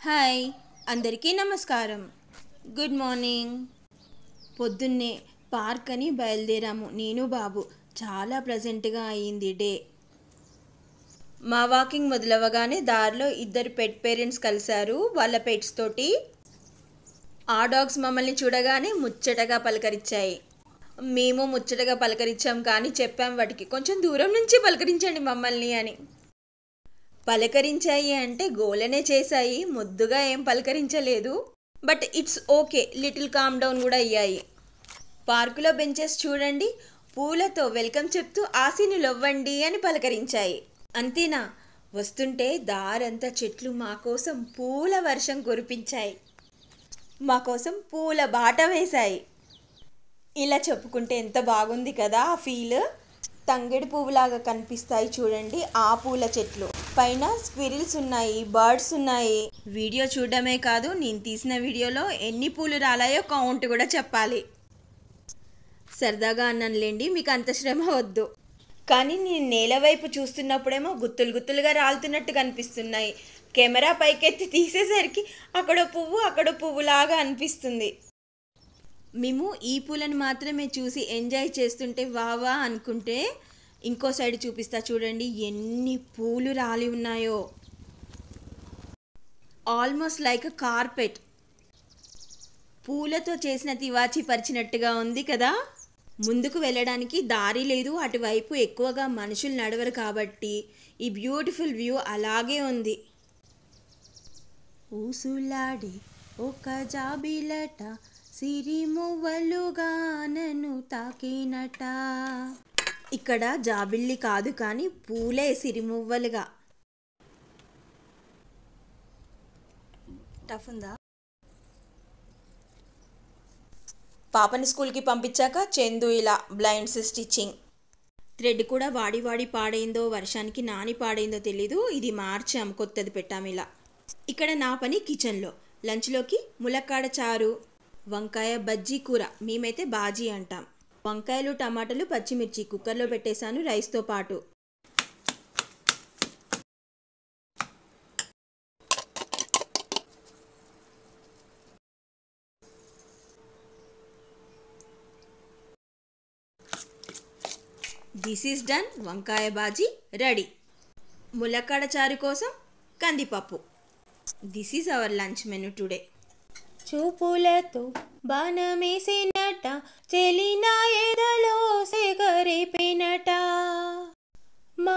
Hi, అందరికీ నమస్కారం. Good morning. పొద్దున్నే పార్క్ అని బయలుదేరాము నేను బాబు. చాలా ప్లెజెంట్గా అయ్యింది డే. మా వాకింగ్ మొదలవగానే దారిలో ఇద్దరు పెట్ పేరెంట్స్ కలిశారు వాళ్ళ పెట్స్ తోటి. ఆ డాగ్స్ మమ్మల్ని చూడగానే ముచ్చటగా పలకరించాయి. మేము ముచ్చటగా పలకరించాం కానీ చెప్పాం వాటికి కొంచెం దూరం నుంచి పలకరించండి మమ్మల్ని అని. పలకరించాయి అంటే గోలనే చేశాయి, ముద్దుగా ఏం పలకరించలేదు. But it's okay, little calm down కూడా అయ్యాయి. పార్కులో బెంచెస్ చూడండి, పూలతో వెల్కమ్ చెప్తూ ఆశీనులవ్వండి అని పలకరించాయి. అంతేనా, వస్తుంటే దారంతా చెట్లు మా కోసం పూల వర్షం కురిపించాయి, మా కోసం పూల బాట వేశాయి. ఇలా చెప్పుకుంటే ఎంత బాగుంది కదా ఆ ఫీల్. తంగెడు పువ్వులాగా కనిపిస్తాయి చూడండి ఆ పూల చెట్లు. పైన స్క్విరిల్స్ ఉన్నాయి, బర్డ్స్ ఉన్నాయి. వీడియో చూడడమే కాదు, నేను తీసిన వీడియోలో ఎన్ని పూలు రాలాయో కౌంట్ కూడా చెప్పాలి. సరదాగా అన్నానులేండి, మీకు అంత శ్రమ వద్దు. కానీ నేను నేల వైపు చూస్తున్నప్పుడేమో గుత్తులు గుత్తులుగా రాలుతున్నట్టు కనిపిస్తున్నాయి. కెమెరా పైకెత్తి తీసేసరికి అక్కడ పువ్వులాగా అనిపిస్తుంది. మేము ఈ పూలను మాత్రమే చూసి ఎంజాయ్ చేస్తుంటే వావా అనుకుంటే ఇంకో సైడ్ చూపిస్తా చూడండి ఎన్ని పూలు రాలి ఉన్నాయో. Almost like a carpet. పూలతో చేసిన తివాచి పరిచినట్టుగా ఉంది కదా. ముందుకు వెళ్ళడానికి దారి లేదు, అటువైపు ఎక్కువగా మనుషులు నడవరు కాబట్టి ఈ బ్యూటిఫుల్ వ్యూ అలాగే ఉంది. ఊసులాడే ఒక జాబిలట సిరిమువ్వలుగా నన్ను తాకినట. ఇక్కడ జాబిల్లి కాదు కానీ పూలే సిరిమువ్వలుగా. టఫ్ ఉందా? పాపని స్కూల్కి పంపించాక చందు ఇలా బ్లైండ్స్ స్టిచ్చింగ్. థ్రెడ్ కూడా వాడి వాడి పాడైందో వర్షానికి నాని పాడైందో తెలీదు, ఇది మార్చాం, కొత్తది పెట్టాం ఇలా. ఇక్కడ నా పని కిచెన్లో. లంచ్లోకి ములక్కాడ చారు, వంకాయ బజ్జీ కూర, మేమైతే బాజీ అంటాం. వంకాయలు టమాటాలు పచ్చిమిర్చి కుక్కర్లో పెట్టేశాను రైస్తో పాటు. This is done. వంకాయ బాజీ రెడీ. ములక్కాడ చారు కోసం కందిపప్పు. This is our lunch menu today. చూపులతో బాణమేసినట చెలినా ఎదలో సెగరేపినట, మా